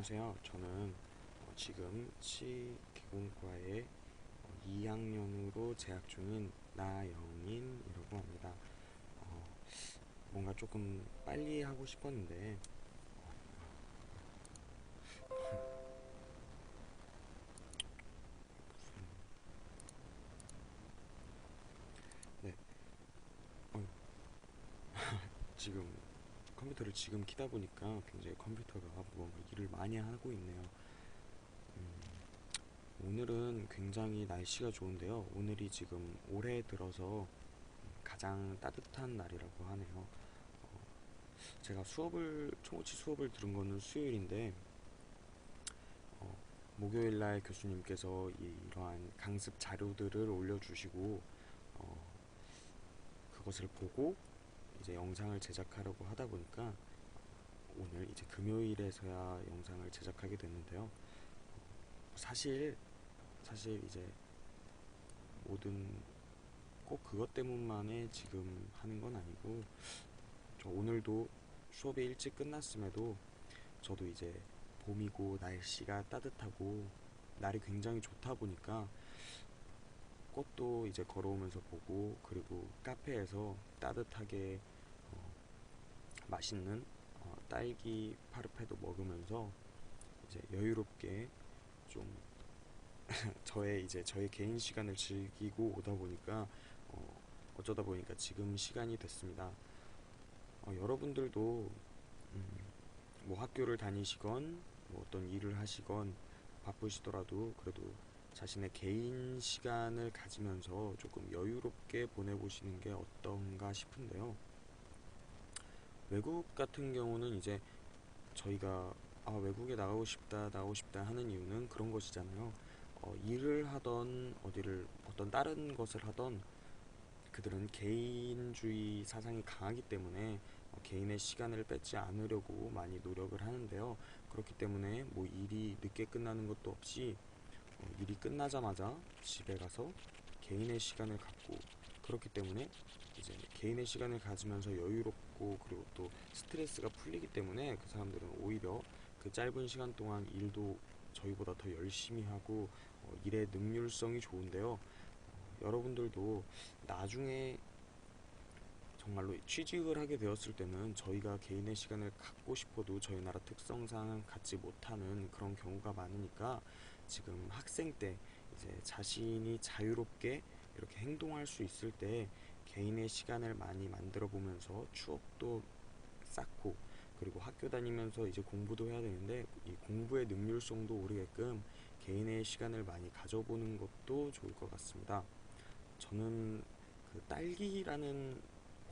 안녕하세요. 저는 지금 치기공과에 2학년으로 재학 중인 나영인이라고 합니다. 어, 뭔가 조금 빨리 하고 싶었는데 네, 어, 지금 컴퓨터를 지금 키다 보니까 굉장히 컴퓨터가 뭔가 일을 많이 하고 있네요. 오늘은 굉장히 날씨가 좋은데요. 오늘이 지금 올해 들어서 가장 따뜻한 날이라고 하네요. 제가 총어치 수업을 들은 거는 수요일인데 어, 목요일 날 교수님께서 이러한 강습 자료들을 올려주시고 어, 그것을 보고 이제 영상을 제작하려고 하다 보니까 오늘 이제 금요일에서야 영상을 제작하게 됐는데요. 사실 이제 모든 꼭 그것 때문만에 지금 하는 건 아니고 저 오늘도 수업이 일찍 끝났음에도 저도 이제 봄이고 날씨가 따뜻하고 날이 굉장히 좋다 보니까 꽃도 이제 걸어오면서 보고, 그리고 카페에서 따뜻하게 어, 맛있는 딸기 파르페도 먹으면서 이제 여유롭게 좀 저의 개인 시간을 즐기고 오다 보니까 어쩌다 보니까 지금 시간이 됐습니다. 여러분들도 음, 뭐 학교를 다니시건 뭐 어떤 일을 하시건 바쁘시더라도 그래도 자신의 개인 시간을 가지면서 조금 여유롭게 보내보시는 게 어떤가 싶은데요. 외국 같은 경우는 이제 저희가 외국에 나가고 싶다 하는 이유는 그런 것이잖아요. 일을 하던 어떤 다른 것을 하던 그들은 개인주의 사상이 강하기 때문에 개인의 시간을 뺏지 않으려고 많이 노력을 하는데요. 그렇기 때문에 뭐 일이 늦게 끝나는 것도 없이 일이 끝나자마자 집에 가서 개인의 시간을 갖고, 그렇기 때문에 이제 개인의 시간을 가지면서 여유롭고 그리고 또 스트레스가 풀리기 때문에 그 사람들은 오히려 그 짧은 시간 동안 일도 저희보다 더 열심히 하고 일의 능률성이 좋은데요. 여러분들도 나중에 정말로 취직을 하게 되었을 때는 저희가 개인의 시간을 갖고 싶어도 저희 나라 특성상 갖지 못하는 그런 경우가 많으니까 지금 학생 때 이제 자신이 자유롭게 이렇게 행동할 수 있을 때 개인의 시간을 많이 만들어 보면서 추억도 쌓고, 그리고 학교 다니면서 이제 공부도 해야 되는데 이 공부의 능률성도 오르게끔 개인의 시간을 많이 가져보는 것도 좋을 것 같습니다. 저는 그 딸기라는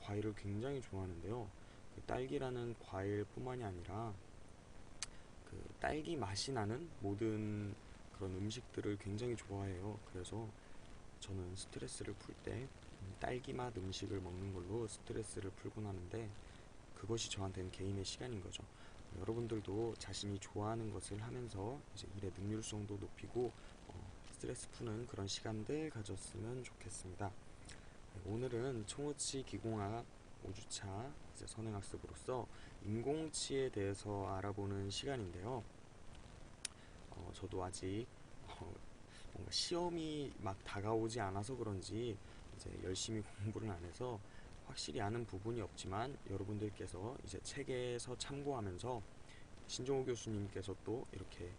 과일을 굉장히 좋아하는데요. 그 딸기라는 과일뿐만이 아니라 그 딸기 맛이 나는 모든 그런 음식들을 굉장히 좋아해요. 그래서 저는 스트레스를 풀 때 딸기 맛 음식을 먹는 걸로 스트레스를 풀곤 하는데 그것이 저한테는 개인의 시간인 거죠. 여러분들도 자신이 좋아하는 것을 하면서 이제 일의 능률성도 높이고 스트레스 푸는 그런 시간들 가졌으면 좋겠습니다. 오늘은 총우치 기공학 5주차 이제 선행학습으로서 인공치에 대해서 알아보는 시간인데요. 저도 아직 어, 뭔가 시험이 막 다가오지 않아서 그런지 이제 열심히 공부를 안 해서 확실히 아는 부분이 없지만 여러분들께서 이제 책에서 참고하면서 신종호 교수님께서 또 이렇게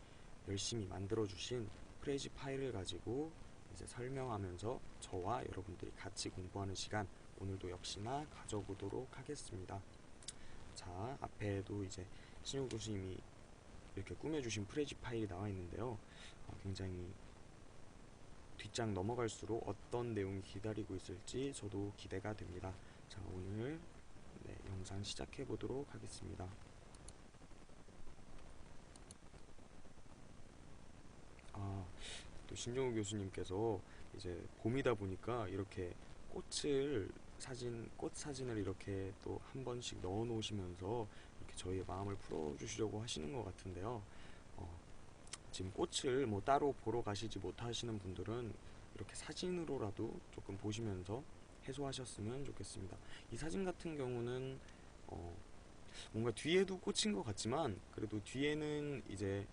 열심히 만들어주신 프레지 파일을 가지고 이제 설명하면서 저와 여러분들이 같이 공부하는 시간 오늘도 역시나 가져보도록 하겠습니다. 자, 앞에도 이제 신종호 교수님이 이렇게 꾸며주신 프레지 파일이 나와 있는데요. 굉장히 뒷장 넘어갈수록 어떤 내용이 기다리고 있을지 저도 기대가 됩니다. 자, 오늘 영상 시작해 보도록 하겠습니다. 아, 또 신종우 교수님께서 이제 봄이다 보니까 이렇게 꽃 사진을 이렇게 또 한 번씩 넣어 놓으시면서 이렇게 저희의 마음을 풀어주시려고 하시는 것 같은데요. 어, 지금 꽃을 뭐 따로 보러 가시지 못하시는 분들은 이렇게 사진으로라도 조금 보시면서 해소하셨으면 좋겠습니다. 이 사진 같은 경우는 어, 뭔가 뒤에도 꽂힌 것 같지만 그래도 뒤에는 이제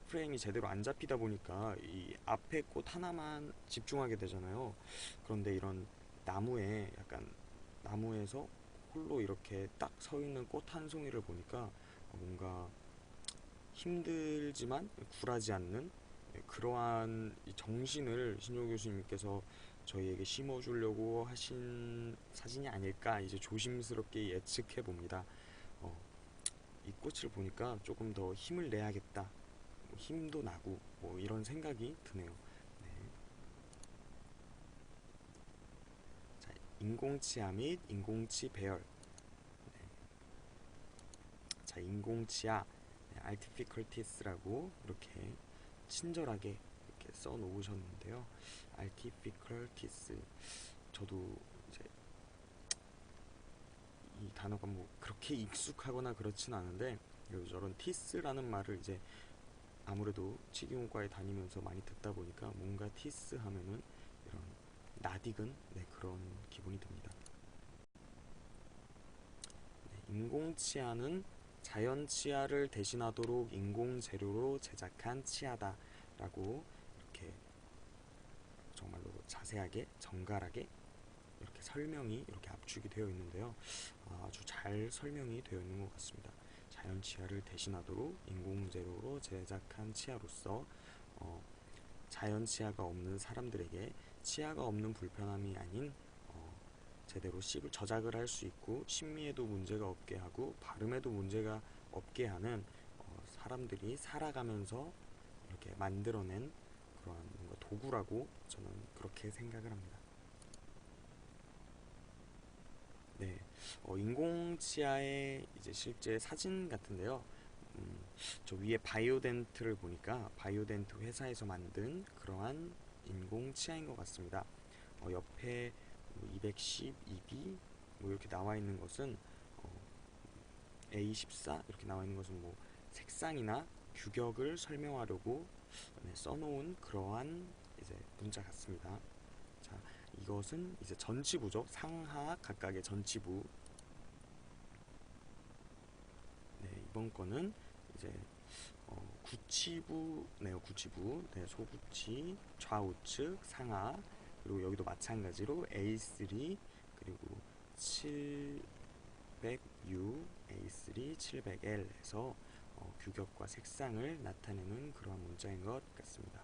프레임이 제대로 안 잡히다 보니까 이 앞에 꽃 하나만 집중하게 되잖아요. 그런데 이런 나무에 약간 나무에서 홀로 이렇게 딱 서 있는 꽃 한 송이를 보니까 뭔가 힘들지만 굴하지 않는 그러한 이 정신을 신효 교수님께서 저희에게 심어주려고 하신 사진이 아닐까 이제 조심스럽게 예측해 봅니다. 어, 이 꽃을 보니까 조금 더 힘을 내야겠다. 뭐 힘도 나고 뭐 이런 생각이 드네요. 네. 자, 인공치아 및 인공치 배열. 네. 자, 인공치아 artificialties라고 이렇게 친절하게 이렇게 써 놓으셨는데요. artificialties 저도 이제 이 단어가 뭐 그렇게 익숙하거나 그렇진 않은데 저런 티스라는 말을 이제 아무래도 치기용과에 다니면서 많이 듣다 보니까 뭔가 티스 하면은 이런 낯익은 그런 기분이 듭니다. 인공 치아는 자연 치아를 대신하도록 인공 재료로 제작한 치아다라고 이렇게 정말로 자세하게 정갈하게 이렇게 설명이 이렇게 압축이 되어 있는데요. 아주 잘 설명이 되어 있는 것 같습니다. 자연 치아를 대신하도록 인공 재료로 제작한 치아로서 어, 자연 치아가 없는 사람들에게 치아가 없는 불편함이 아닌 제대로 씹을 저작을 할 수 있고 심미에도 문제가 없게 하고 발음에도 문제가 없게 하는 사람들이 살아가면서 이렇게 만들어낸 그러한 뭔가 도구라고 저는 그렇게 생각을 합니다. 네, 인공치아의 이제 실제 사진 같은데요. 음, 저 위에 바이오덴트를 보니까 바이오덴트 회사에서 만든 그러한 인공치아인 것 같습니다. 옆에 212B 뭐 이렇게 나와 있는 것은 A14 이렇게 나와 있는 것은 뭐 색상이나 규격을 설명하려고 써놓은 그러한 이제 문자 같습니다. 자, 이것은 이제 전치부죠. 상하 각각의 전치부. 네, 이번 거는 이제 구치부네요. 구치부. 네, 소구치, 좌우측, 상하. 그리고 여기도 마찬가지로 A3 그리고 700U, A3, 700L에서 규격과 색상을 나타내는 그러한 문자인 것 같습니다.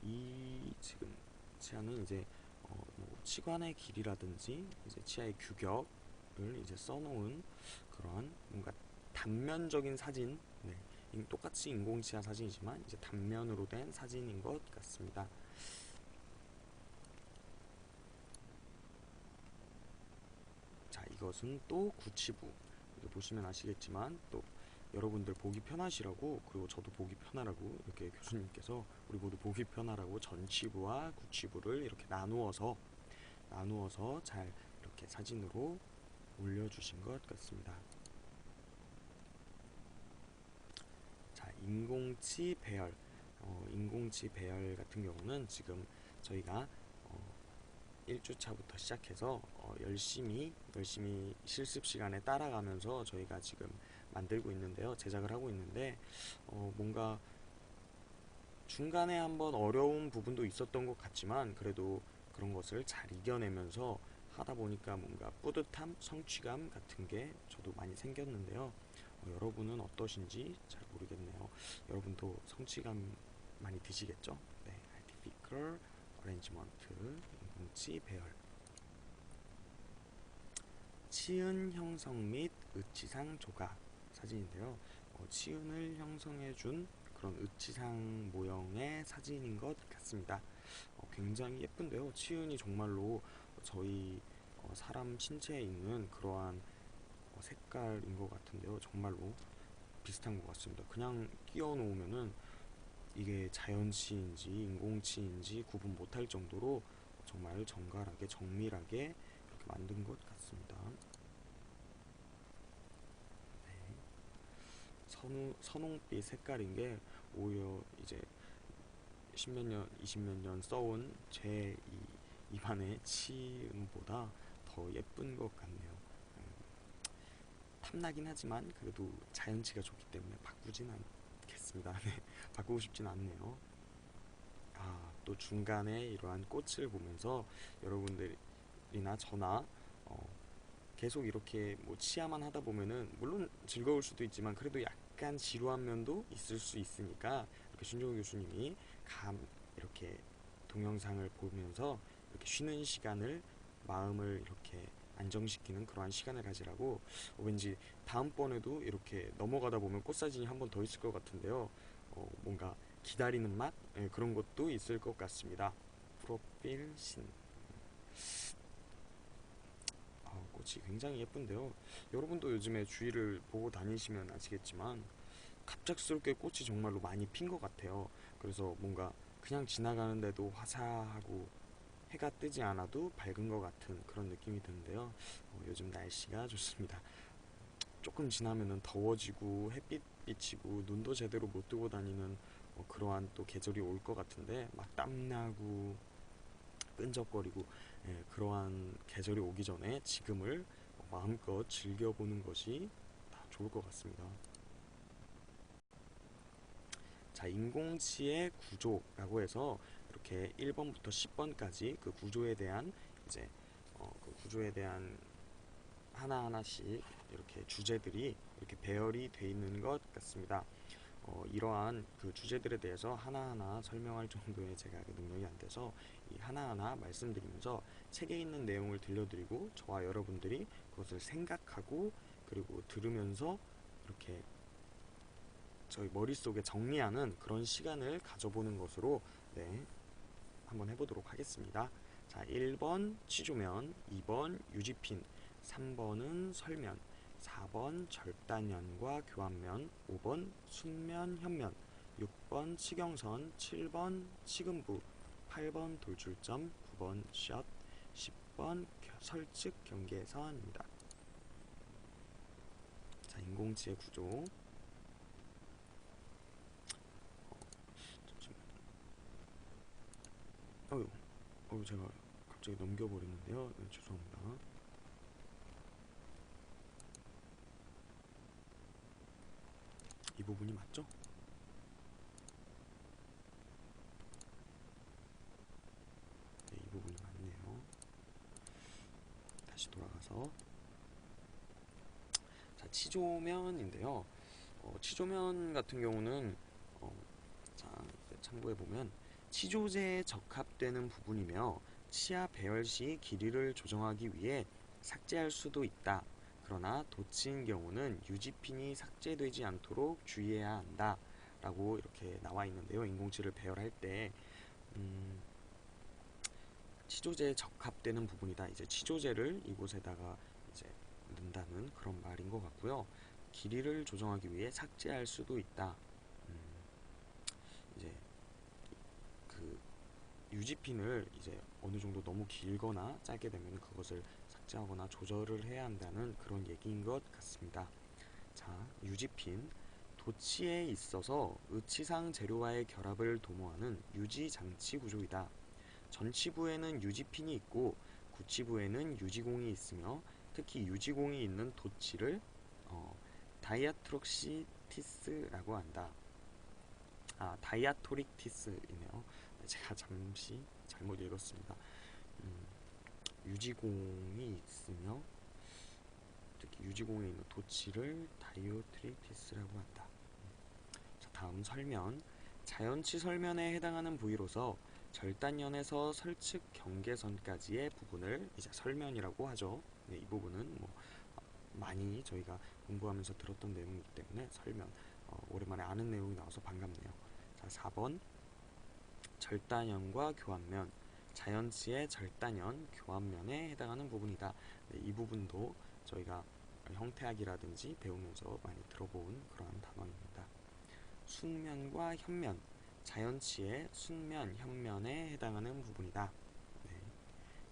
이 지금 치아는 이제 뭐 치관의 길이라든지 이제 치아의 규격을 이제 써놓은 그러한 뭔가 단면적인 사진, 네, 똑같이 인공치아 사진이지만 이제 단면으로 된 사진인 것 같습니다. 자, 이것은 또 구치부. 보시면 아시겠지만 또 여러분들 보기 편하시라고 그리고 저도 보기 편하라고 이렇게 교수님께서 우리 모두 보기 편하라고 전치부와 구치부를 이렇게 나누어서 잘 이렇게 사진으로 올려주신 것 같습니다. 자, 인공치 배열. 인공치 배열 같은 경우는 지금 저희가 1주차부터 시작해서 열심히 실습 시간에 따라가면서 저희가 지금 만들고 있는데요. 제작을 하고 있는데 뭔가 중간에 한번 어려운 부분도 있었던 것 같지만 그래도 그런 것을 잘 이겨내면서 하다 보니까 뭔가 뿌듯함, 성취감 같은 게 저도 많이 생겼는데요. 여러분은 어떠신지 잘 모르겠네요. 여러분도 성취감 많이 드시겠죠? 네, Artificial Arrangement, 인공치 배열. 치은 형성 및 의치상 조각 사진인데요. 치은을 형성해준 그런 의치상 모형의 사진인 것 같습니다. 굉장히 예쁜데요. 치은이 정말로 저희 사람 신체에 있는 그러한 색깔인 것 같은데요. 정말로 비슷한 것 같습니다. 그냥 끼워 놓으면은 이게 자연치인지 인공치인지 구분 못할 정도로 정말 정갈하게 정밀하게 이렇게 만든 것 같습니다. 선홍빛 색깔인 게 오히려 이제 십몇 년, 20몇 년 써온 제 입안의 치음보다 더 예쁜 것 같네요. 탐나긴 하지만 그래도 자연치가 좋기 때문에 바꾸진 않겠습니다. 네, 바꾸고 싶진 않네요. 또 중간에 이러한 꽃을 보면서 여러분들이나 저나 계속 이렇게 뭐 치아만 하다 보면은 물론 즐거울 수도 있지만 그래도 약간 지루한 면도 있을 수 있으니까 이렇게 신종우 교수님이 이렇게 동영상을 보면서 이렇게 쉬는 시간을 마음을 이렇게 안정시키는 그러한 시간을 가지라고 왠지 다음번에도 이렇게 넘어가다 보면 꽃사진이 한 번 더 있을 것 같은데요. 뭔가 기다리는 맛? 네, 그런 것도 있을 것 같습니다. 프로필 신 꽃이 굉장히 예쁜데요. 여러분도 요즘에 주위를 보고 다니시면 아시겠지만 갑작스럽게 꽃이 정말로 많이 핀 것 같아요. 그래서 뭔가 그냥 지나가는데도 화사하고 해가 뜨지 않아도 밝은 것 같은 그런 느낌이 드는데요. 요즘 날씨가 좋습니다. 조금 지나면은 더워지고 햇빛 비치고 눈도 제대로 못 뜨고 다니는 그러한 또 계절이 올 것 같은데 막 땀나고 끈적거리고 그러한 계절이 오기 전에 지금을 마음껏 즐겨보는 것이 다 좋을 것 같습니다. 자, 인공지의 구조라고 해서 이렇게 1번부터 10번까지 그 구조에 대한 이제 그 구조에 대한 하나하나씩 이렇게 주제들이 이렇게 배열이 돼 있는 것 같습니다. 이러한 그 주제들에 대해서 하나하나 설명할 정도의 제가 그 능력이 안 돼서 이 하나하나 말씀드리면서 책에 있는 내용을 들려드리고 저와 여러분들이 그것을 생각하고 그리고 들으면서 이렇게 저희 머릿속에 정리하는 그런 시간을 가져보는 것으로 네, 한번 해보도록 하겠습니다. 자, 1번 취조면, 2번 유지핀, 3번은 설면, 4번 절단면과 교환면, 5번 순면, 현면, 6번 치경선, 7번 치근부, 8번 돌출점, 9번 샷, 10번 설측 경계선입니다. 자, 인공지의 구조. 제가 갑자기 넘겨버렸는데요. 네, 죄송합니다. 이 부분이 맞죠? 네, 이 부분이 맞네요. 다시 돌아가서 자, 치조면인데요. 치조면 같은 경우는 자, 참고해보면 치조제에 적합되는 부분이며 치아 배열 시 길이를 조정하기 위해 삭제할 수도 있다. 그러나 도치인 경우는 유지핀이 삭제되지 않도록 주의해야 한다. 라고 이렇게 나와 있는데요. 인공치를 배열할 때 치조제에 적합되는 부분이다. 이제 치조제를 이곳에다가 이제 넣는다는 그런 말인 것 같고요. 길이를 조정하기 위해 삭제할 수도 있다. 이제 그 유지핀을 이제 어느 정도 너무 길거나 짧게 되면 그것을 삭제하거나 조절을 해야 한다는 그런 얘기인 것 같습니다. 자, 유지핀 도치에 있어서 의치상 재료와의 결합을 도모하는 유지 장치 구조이다. 전치부에는 유지핀이 있고 구치부에는 유지공이 있으며 특히 유지공이 있는 도치를 다이아트록시티스라고 한다. 다이아토릭티스이네요. 제가 잠시 잘못 읽었습니다. 유지공이 있으며 특히 유지공에 있는 도치를 다이오트릭티스라고 한다. 자, 다음 설면. 자연치 설면에 해당하는 부위로서 절단연에서 설측 경계선까지의 부분을 이제 설면이라고 하죠. 네, 이 부분은 뭐 많이 저희가 공부하면서 들었던 내용이기 때문에 설면 오랜만에 아는 내용이 나와서 반갑네요. 자, 4번 절단연과 교환면 자연치의 절단연, 교환면에 해당하는 부분이다. 네, 이 부분도 저희가 형태학이라든지 배우면서 많이 들어본 그러한 단어입니다. 순면과 현면 자연치의 순면, 현면에 해당하는 부분이다. 네.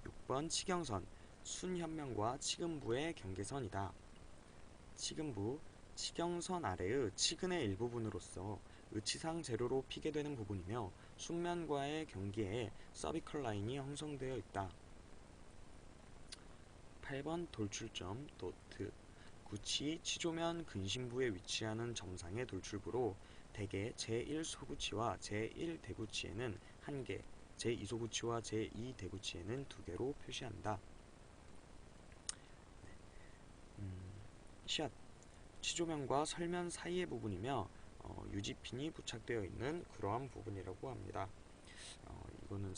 6번 치경선 순현면과 치근부의 경계선이다. 치근부 치경선 아래의 치근의 일부분으로서 의치상 재료로 피게 되는 부분이며 숙면과의 경계에 서비컬 라인이 형성되어 있다. 8번 돌출점 도트 구치 치조면 근심부에 위치하는 점상의 돌출부로 대개 제1소구치와 제1대구치에는 1개, 제2소구치와 제2대구치에는 2개로 표시한다. 시앗 치조면과 설면 사이의 부분이며 유지핀이 부착되어 있는 그러한 부분이라고 합니다. 이거는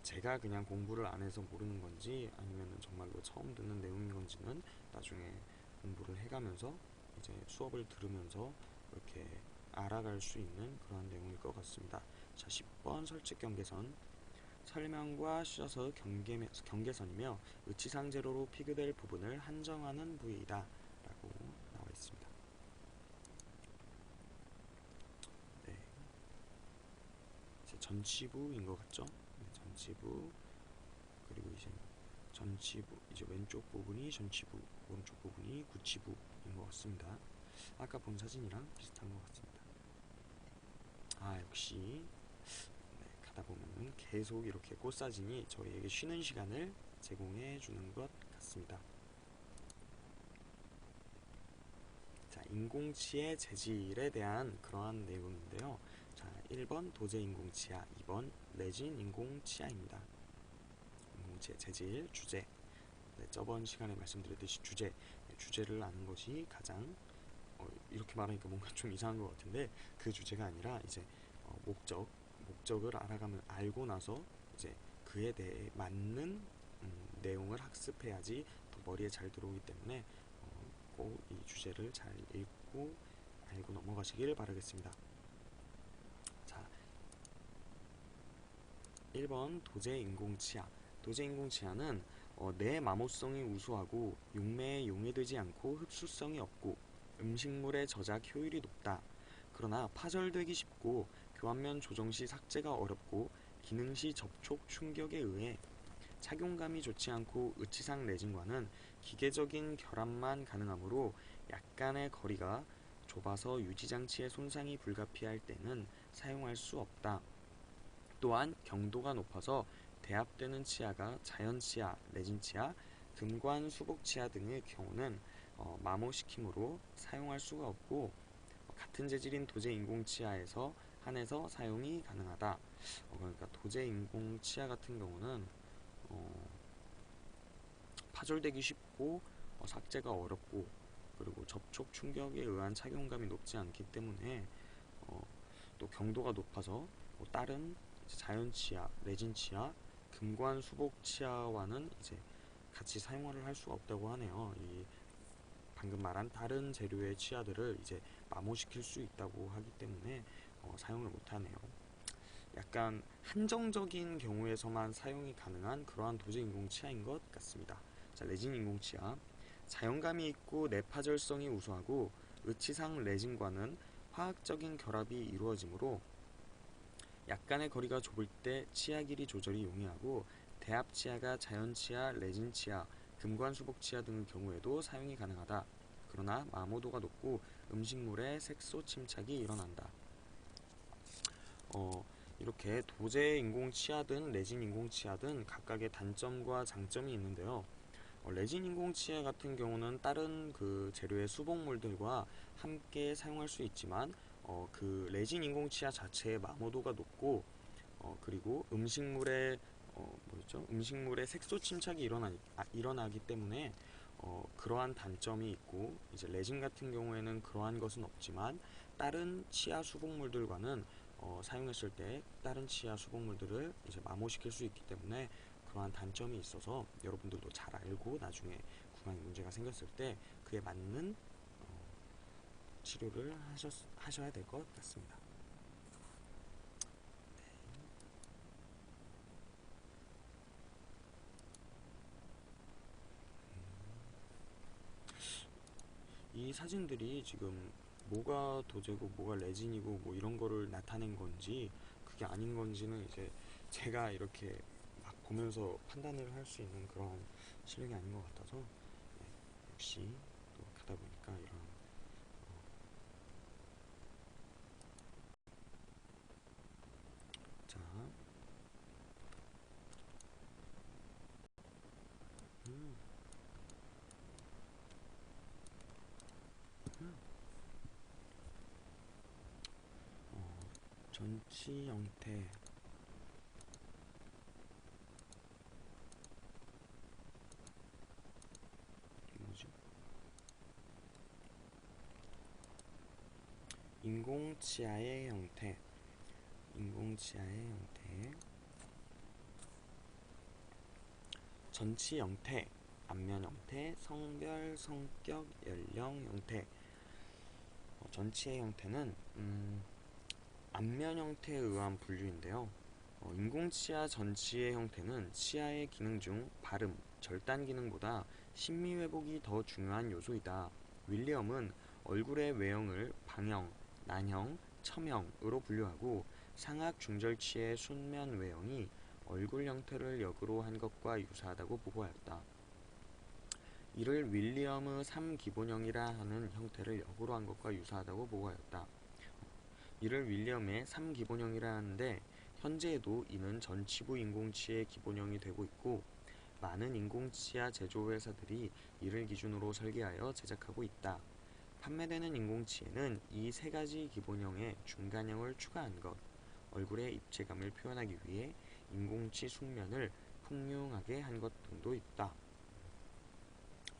제가 그냥 공부를 안 해서 모르는 건지 아니면 정말로 처음 듣는 내용인 건지는 나중에 공부를 해가면서 이제 수업을 들으면서 이렇게 알아갈 수 있는 그런 내용일 것 같습니다. 자, 10번 설측 경계선 설명과 셔서 경계선이며 의치상 제로로 피그될 부분을 한정하는 부위이다 라고 나와 있습니다. 네, 이제 전치부인 것 같죠? 네, 전치부 그리고 이제 전치부 이제 왼쪽 부분이 전치부 오른쪽 부분이 구치부인 것 같습니다. 아까 본 사진이랑 비슷한 것 같습니다. 역시 네, 가다 보면은 계속 이렇게 꽃사진이 저희에게 쉬는 시간을 제공해 주는 것 같습니다. 자, 인공치의 재질에 대한 그러한 내용인데요. 자, 1번 도제 인공치아, 2번 레진 인공치아입니다. 인공치의 재질, 주제. 네, 저번 시간에 말씀드렸듯이 주제를 아는 것이 가장 이렇게 말하니까 뭔가 좀 이상한 것 같은데 그 주제가 아니라 이제 목적을 알고 나서 이제 그에 대해 맞는 내용을 학습해야지 더 머리에 잘 들어오기 때문에 꼭 이 주제를 잘 읽고 알고 넘어가시길 바라겠습니다. 자, 1번 도제 인공치아. 도제 인공치아는 내 마모성이 우수하고 용매에 용해되지 않고 흡수성이 없고 음식물의 저작 효율이 높다. 그러나 파절되기 쉽고 교환면 조정 시 삭제가 어렵고 기능 시 접촉 충격에 의해 착용감이 좋지 않고 의치상 레진과는 기계적인 결합만 가능하므로 약간의 거리가 좁아서 유지장치의 손상이 불가피할 때는 사용할 수 없다. 또한 경도가 높아서 대합되는 치아가 자연치아, 레진치아, 금관 수복치아 등의 경우는 마모시킴으로 사용할 수가 없고 같은 재질인 도제 인공치아에서 한해서 사용이 가능하다. 그러니까 도제 인공치아 같은 경우는 파절되기 쉽고 삭제가 어렵고 그리고 접촉 충격에 의한 착용감이 높지 않기 때문에 또 경도가 높아서 다른 자연치아, 레진치아, 금관 수복치아와는 이제 같이 사용을 할 수가 없다고 하네요. 이 방금 말한 다른 재료의 치아들을 이제 마모시킬 수 있다고 하기 때문에 사용을 못하네요. 약간 한정적인 경우에서만 사용이 가능한 그러한 도제 인공치아인 것 같습니다. 자, 레진 인공치아. 자연감이 있고 내파절성이 우수하고 의치상 레진과는 화학적인 결합이 이루어지므로 약간의 거리가 좁을 때 치아 길이 조절이 용이하고 대합치아가 자연치아, 레진치아, 금관수복치아 등의 경우에도 사용이 가능하다. 그러나 마모도가 높고 음식물에 색소 침착이 일어난다. 이렇게 도제 인공치아든 레진 인공치아든 각각의 단점과 장점이 있는데요. 레진 인공치아 같은 경우는 다른 그 재료의 수복물들과 함께 사용할 수 있지만 그 레진 인공치아 자체의 마모도가 높고 그리고 음식물의 색소 침착이 일어나기 때문에 그러한 단점이 있고 이제 레진 같은 경우에는 그러한 것은 없지만 다른 치아 수복물들과는 사용했을 때 다른 치아 수복물들을 이제 마모시킬 수 있기 때문에 그러한 단점이 있어서 여러분들도 잘 알고 나중에 구강에 문제가 생겼을 때 그에 맞는 치료를 하셔야 될 것 같습니다. 이 사진들이 지금 뭐가 도제고 뭐가 레진이고 뭐 이런 거를 나타낸 건지 그게 아닌 건지는 이제 제가 이렇게 막 보면서 판단을 할 수 있는 그런 실력이 아닌 것 같아서 역시 또 가다 보니까 이런 자, 음, 전치 형태 뭐지? 인공치아의 형태, 인공치아의 형태, 전치 형태, 안면 형태, 성별, 성격, 연령 형태. 전치의 형태는 안면 형태에 의한 분류인데요. 인공치아 전치의 형태는 치아의 기능 중 발음, 절단 기능보다 심미 회복이 더 중요한 요소이다. 윌리엄은 얼굴의 외형을 방형, 난형, 첨형으로 분류하고 상악 중절치의 순면 외형이 얼굴 형태를 역으로 한 것과 유사하다고 보고하였다. 이를 윌리엄의 3기본형이라 하는 형태를 역으로 한 것과 유사하다고 보고하였다. 이를 윌리엄의 3기본형이라 하는데 현재에도 이는 전치부 인공치의 기본형이 되고 있고 많은 인공치아 제조회사들이 이를 기준으로 설계하여 제작하고 있다. 판매되는 인공치에는 이 세 가지 기본형에 중간형을 추가한 것, 얼굴의 입체감을 표현하기 위해 인공치 숙면을 풍요하게 한 것 등도 있다.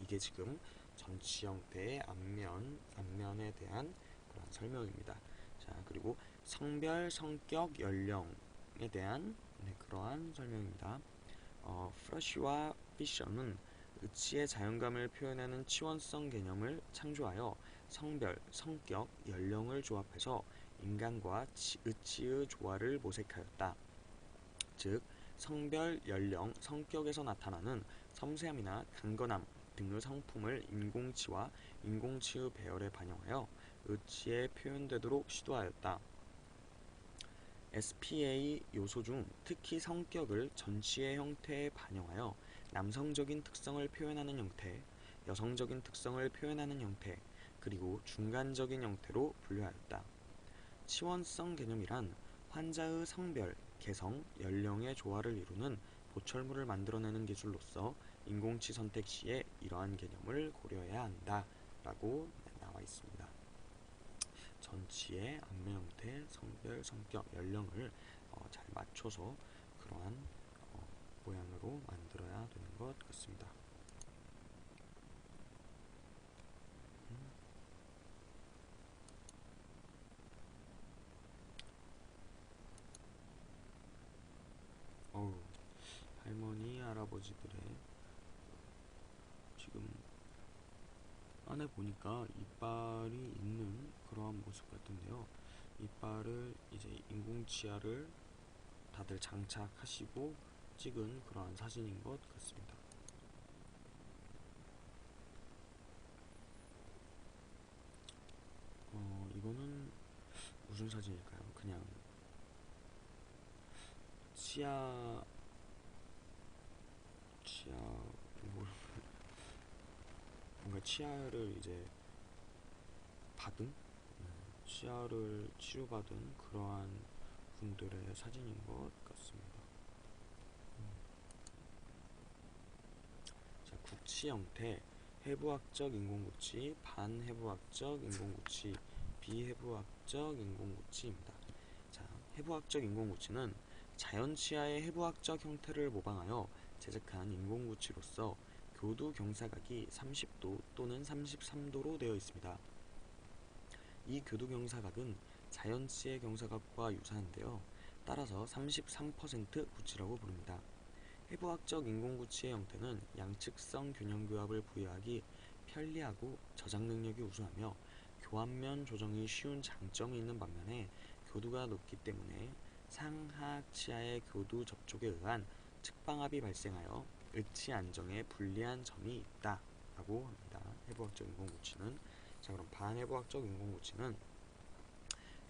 이게 지금 전치 형태의 안면에 대한 그런 설명입니다. 자, 그리고 성별, 성격, 연령에 대한 그러한 설명입니다. 프러쉬와 피셔는 의치의 자연감을 표현하는 치원성 개념을 창조하여 성별, 성격, 연령을 조합해서 인간과 의치의 조화를 모색하였다. 즉, 성별, 연령, 성격에서 나타나는 섬세함이나 강건함 등의 성품을 인공치와 인공치의 배열에 반영하여 의치에 표현되도록 시도하였다. SPA 요소 중 특히 성격을 전치의 형태에 반영하여 남성적인 특성을 표현하는 형태, 여성적인 특성을 표현하는 형태, 그리고 중간적인 형태로 분류하였다. 치원성 개념이란 환자의 성별, 개성, 연령의 조화를 이루는 보철물을 만들어내는 기술로서 인공치 선택 시에 이러한 개념을 고려해야 한다 라고 나와 있습니다. 전치의 안면 형태, 성별, 성격, 연령을 잘 맞춰서 그러한 모양으로 만들어야 되는 것 같습니다. 어우, 할머니, 할아버지들의 지금 안에 보니까 이빨이 있는 그러한 모습 같은데요. 이빨을 이제 인공치아를 다들 장착하시고 찍은 그러한 사진인 것 같습니다. 이거는 무슨 사진일까요? 그냥 치아 뭐, 뭔가 치아를 이제 받은 치아를 치료받은 그러한 분들의 사진인 것 같습니다. 자, 구치 형태, 해부학적 인공구치, 반해부학적 인공구치, 비해부학적 인공구치입니다. 자, 해부학적 인공구치는 자연치아의 해부학적 형태를 모방하여 제작한 인공구치로서 교두 경사각이 30도 또는 33도로 되어 있습니다. 이 교두 경사각은 자연치의 경사각과 유사한데요. 따라서 33% 구치라고 부릅니다. 해부학적 인공구치의 형태는 양측성 균형교합을 부여하기 편리하고 저장 능력이 우수하며 교환면 조정이 쉬운 장점이 있는 반면에 교두가 높기 때문에 상하악 치아의 교두 접촉에 의한 측방압이 발생하여 의치 안정에 불리한 점이 있다 라고 합니다. 해부학적 인공구치는. 자, 그럼 반해부학적 인공구치는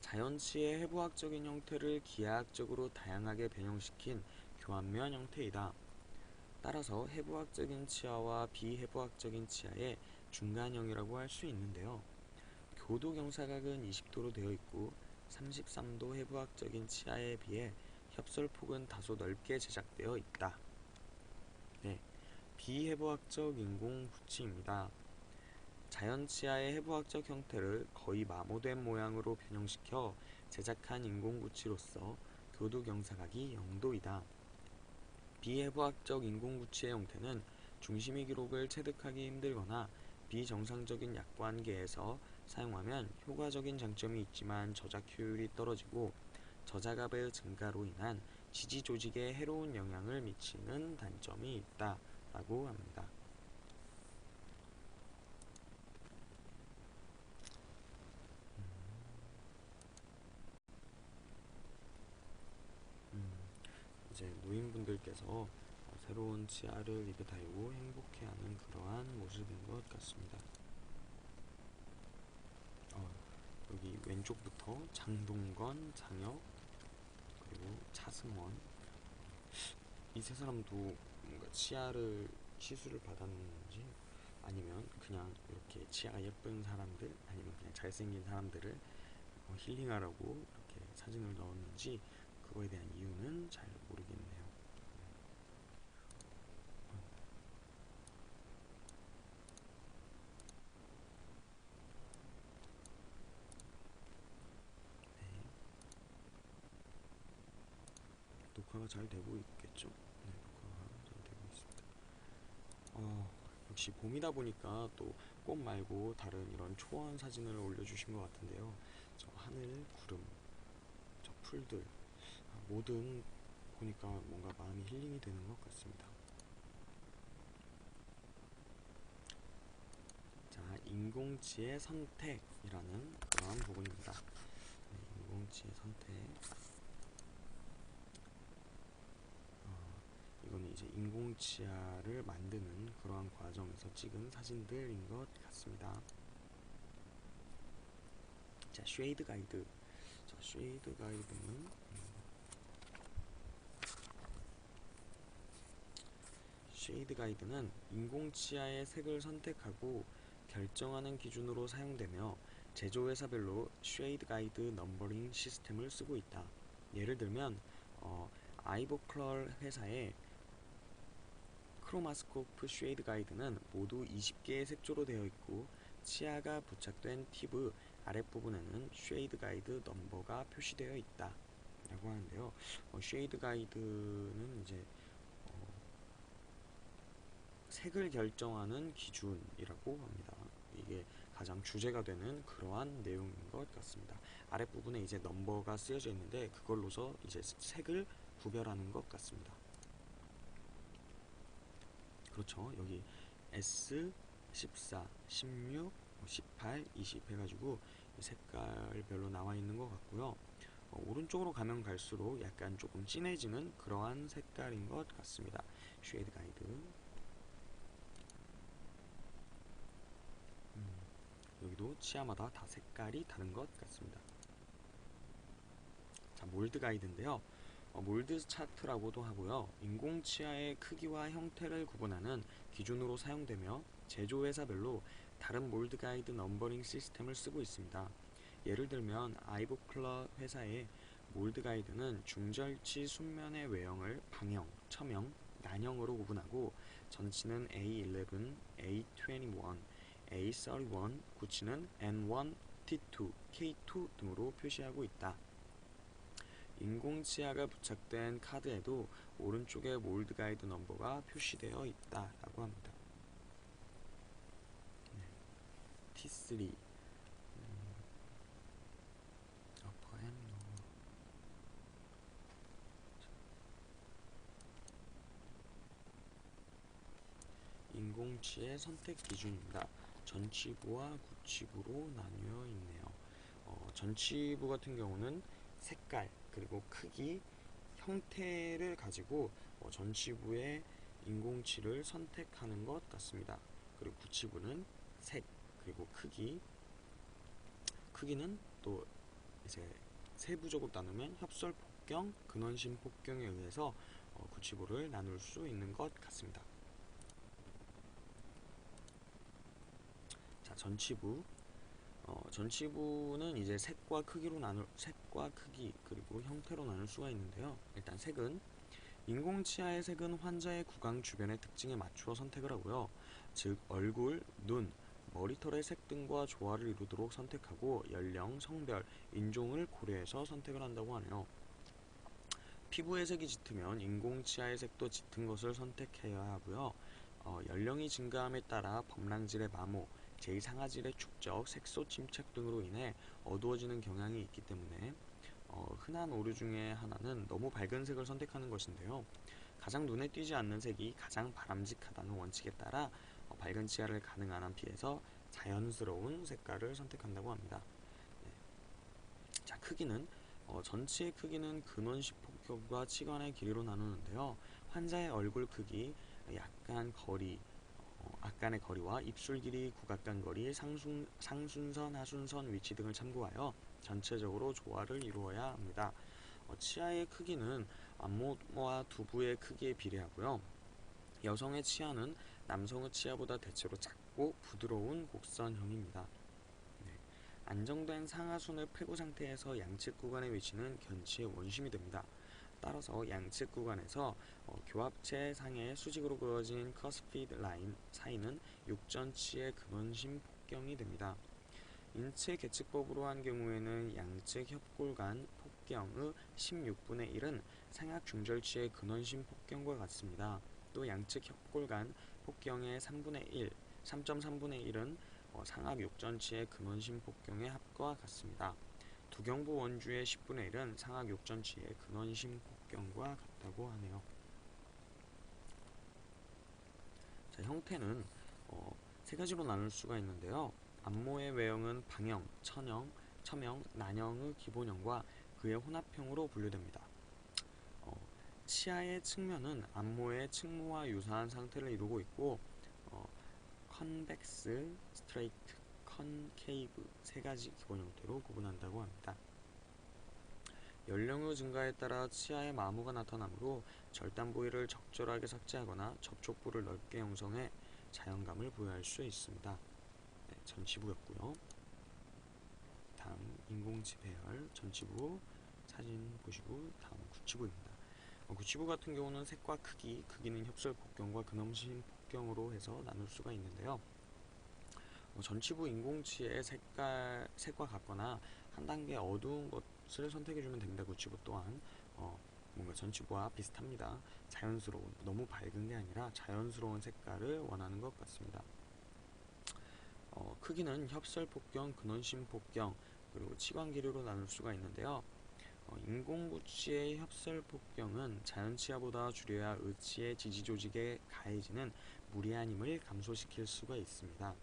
자연치의 해부학적인 형태를 기하학적으로 다양하게 변형시킨 교환면 형태이다. 따라서 해부학적인 치아와 비해부학적인 치아의 중간형이라고 할 수 있는데요. 교두 경사각은 20도로 되어 있고 33도 해부학적인 치아에 비해 협설폭은 다소 넓게 제작되어 있다. 네, 비해부학적 인공구치입니다. 자연 치아의 해부학적 형태를 거의 마모된 모양으로 변형시켜 제작한 인공구치로서 교두경사각이 0도이다. 비해부학적 인공구치의 형태는 중심의 기록을 체득하기 힘들거나 비정상적인 약관계에서 사용하면 효과적인 장점이 있지만 저작 효율이 떨어지고 저작압의 증가로 인한 지지 조직에 해로운 영향을 미치는 단점이 있다라고 합니다. 이제 노인분들께서 새로운 치아를 입에 달고 행복해하는 그러한 모습인 것 같습니다. 여기 왼쪽부터 장동건, 장혁, 그리고 차승원, 이 세 사람도 뭔가 치아를 시술을 받았는지 아니면 그냥 이렇게 치아가 예쁜 사람들 아니면 그냥 잘생긴 사람들을 힐링하라고 이렇게 사진을 넣었는지 그거에 대한 이유는 잘 모르겠네요. 네, 녹화가 잘 되고 있겠죠? 네, 녹화가 잘 되고 있습니다. 역시 봄이다 보니까 또 꽃 말고 다른 이런 초원 사진을 올려주신 것 같은데요. 저 하늘, 구름, 저 풀들 뭐든 보니까 뭔가 마음이 힐링이 되는 것 같습니다. 자, 인공지의 선택이라는 그러한 부분입니다. 네, 인공지의 선택. 이거는 이제 인공지하를 만드는 그러한 과정에서 찍은 사진들인 것 같습니다. 자, 쉐이드 가이드. 자, 쉐이드 가이드는 쉐이드 가이드는 인공치아의 색을 선택하고 결정하는 기준으로 사용되며 제조회사별로 쉐이드 가이드 넘버링 시스템을 쓰고 있다. 예를 들면 아이보클 회사의 크로마스코프 쉐이드 가이드는 모두 20개의 색조로 되어 있고 치아가 부착된 팁의 아랫부분에는 쉐이드 가이드 넘버가 표시되어 있다 라고 하는데요. 쉐이드 가이드는 이제 색을 결정하는 기준이라고 합니다. 이게 가장 주제가 되는 그러한 내용인 것 같습니다. 아랫부분에 이제 넘버가 쓰여져 있는데 그걸로서 이제 색을 구별하는 것 같습니다. 그렇죠. 여기 S, 14, 16, 18, 20 해가지고 색깔별로 나와 있는 것 같고요. 오른쪽으로 가면 갈수록 약간 조금 진해지는 그러한 색깔인 것 같습니다. 쉐이드 가이드. 여기도 치아마다 다 색깔이 다른 것 같습니다. 자, 몰드 가이드인데요. 몰드 차트라고도 하고요. 인공치아의 크기와 형태를 구분하는 기준으로 사용되며 제조회사별로 다른 몰드 가이드 넘버링 시스템을 쓰고 있습니다. 예를 들면 아이보클러 회사의 몰드 가이드는 중절치 순면의 외형을 방형, 첨형, 난형으로 구분하고 전치는 A11, A21, A31, 구치는 N1, T2, K2 등으로 표시하고 있다. 인공치아가 부착된 카드에도 오른쪽에 몰드 가이드 넘버가 표시되어 있다라고 합니다. T3 upper and lower. 인공치의 선택 기준입니다. 전치부와 구치부로 나뉘어 있네요. 전치부 같은 경우는 색깔 그리고 크기, 형태를 가지고 전치부의 인공치를 선택하는 것 같습니다. 그리고 구치부는 색 그리고 크기는 또 이제 세부적으로 나누면 협설 폭경, 근원심 폭경에 의해서 구치부를 나눌 수 있는 것 같습니다. 자, 전치부는 이제 색과 크기 그리고 형태로 나눌 수가 있는데요. 일단 색은 인공치아의 색은 환자의 구강 주변의 특징에 맞추어 선택을 하고요. 즉 얼굴, 눈, 머리털의 색 등과 조화를 이루도록 선택하고 연령, 성별, 인종을 고려해서 선택을 한다고 하네요. 피부의 색이 짙으면 인공 치아의 색도 짙은 것을 선택해야 하고요. 연령이 증가함에 따라 범랑질의 마모, 제2상아질의 축적, 색소 침착 등으로 인해 어두워지는 경향이 있기 때문에 흔한 오류 중에 하나는 너무 밝은 색을 선택하는 것인데요. 가장 눈에 띄지 않는 색이 가장 바람직하다는 원칙에 따라 밝은 치아를 가능한 한 피해서 자연스러운 색깔을 선택한다고 합니다. 네. 자, 크기는 전체 크기는 근원식 폭격과 치관의 길이로 나누는데요. 환자의 얼굴 크기, 약간의 거리와 입술 길이, 구각간 거리, 상순선, 하순선 위치 등을 참고하여 전체적으로 조화를 이루어야 합니다. 치아의 크기는 안모와 두부의 크기에 비례하고요. 여성의 치아는 남성의 치아보다 대체로 작고 부드러운 곡선형입니다. 네. 안정된 상하순을 폐구 상태에서 양측 구간의 위치는 견치의 원심이 됩니다. 따라서 양측 구간에서 교합체 상의 수직으로 그어진 커스피드 라인 사이는 육전치의 근원심 폭경이 됩니다. 인체 계측법으로 한 경우에는 양측 협골간 폭경의 16분의 1은 상악 중절치의 근원심 폭경과 같습니다. 또 양측 협골간 폭경의 3분의 1, 3.3분의 1은 상악 육전치의 근원심 폭경의 합과 같습니다. 두경부 원주의 10분의 1은 상악 육전치의 근원심 폭경과 같다고 하네요. 자, 형태는 세 가지로 나눌 수가 있는데요. 안모의 외형은 방형, 첨형, 난형의 기본형과 그의 혼합형으로 분류됩니다. 치아의 측면은 안모의 측모와 유사한 상태를 이루고 있고 컨벡스, 스트레이트, 컨케이브 세 가지 기본 형태로 구분한다고 합니다. 연령의 증가에 따라 치아에 마모가 나타나므로 절단 부위를 적절하게 삭제하거나 접촉부를 넓게 형성해 자연감을 부여할 수 있습니다. 네, 전치부였고요. 다음 인공치 배열 전치부 사진 보시고 다음 구치부입니다. 구치부 같은 경우는 색과 크기는 협설 폭경과 근원심 폭경으로 해서 나눌 수가 있는데요. 전치부 인공치의 색과 같거나 한 단계 어두운 것을 선택해주면 됩니다. 구치부 또한 뭔가 전치부와 비슷합니다. 자연스러운, 너무 밝은 게 아니라 자연스러운 색깔을 원하는 것 같습니다. 크기는 협설 폭경, 근원심 폭경, 그리고 치관 길이로 나눌 수가 있는데요. 인공구치의 협설 폭경은 자연치아보다 줄여야 의치의 지지 조직에 가해지는 무리한 힘을 감소시킬 수가 있습니다.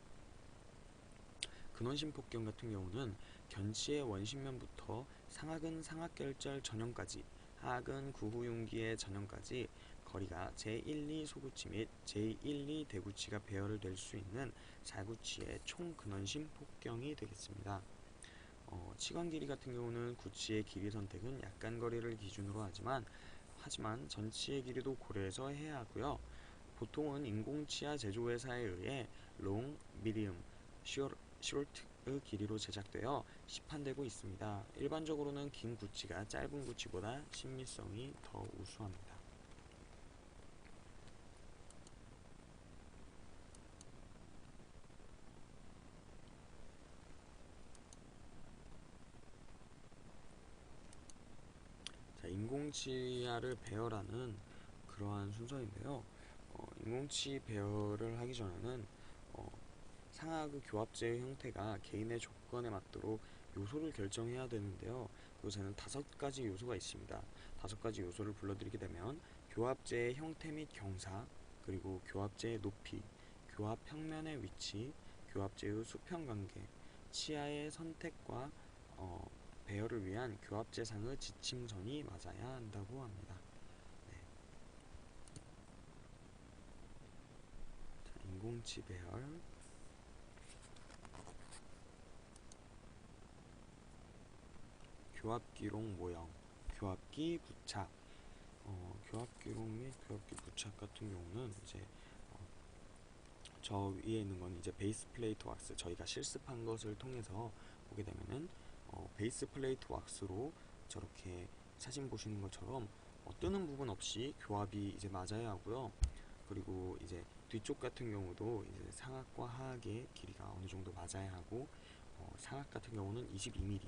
근원심 폭경 같은 경우는 견치의 원심면부터 상악은 상악결절 전형까지, 하악은 구후융기의 전형까지 거리가 제1, 2 소구치 및 제1, 2 대구치가 배열을 될 수 있는 4구치의 총 근원심 폭경이 되겠습니다. 치관 길이 같은 경우는 구치의 길이 선택은 약간 거리를 기준으로 하지만 전치의 길이도 고려해서 해야 하고요. 보통은 인공치아 제조회사에 의해 롱, 미디움, 숏의 길이로 제작되어 시판되고 있습니다. 일반적으로는 긴 구치가 짧은 구치보다 신미성이 더 우수합니다. 자, 인공치아를 배열하는 그러한 순서인데요. 인공치 배열을 하기 전에는 상하의 교합제의 형태가 개인의 조건에 맞도록 요소를 결정해야 되는데요. 그것에는 5가지 요소가 있습니다. 5가지 요소를 불러드리게 되면 교합제의 형태 및 경사, 그리고 교합제의 높이, 교합 평면의 위치, 교합제의 수평 관계, 치아의 선택과 배열을 위한 교합제상의 지침선이 맞아야 한다고 합니다. 네. 자, 인공치 배열 교합기록 모형, 교합기 부착, 교합기록 및 교합기 부착 같은 경우는 이제 저 위에 있는 건 이제 베이스 플레이트 왁스, 저희가 실습한 것을 통해서 보게 되면은 베이스 플레이트 왁스로 저렇게 사진 보시는 것처럼 뜨는 부분 없이 교합이 이제 맞아야 하고요. 그리고 이제 뒤쪽 같은 경우도 이제 상악과 하악의 길이가 어느 정도 맞아야 하고, 상악 같은 경우는 22mm,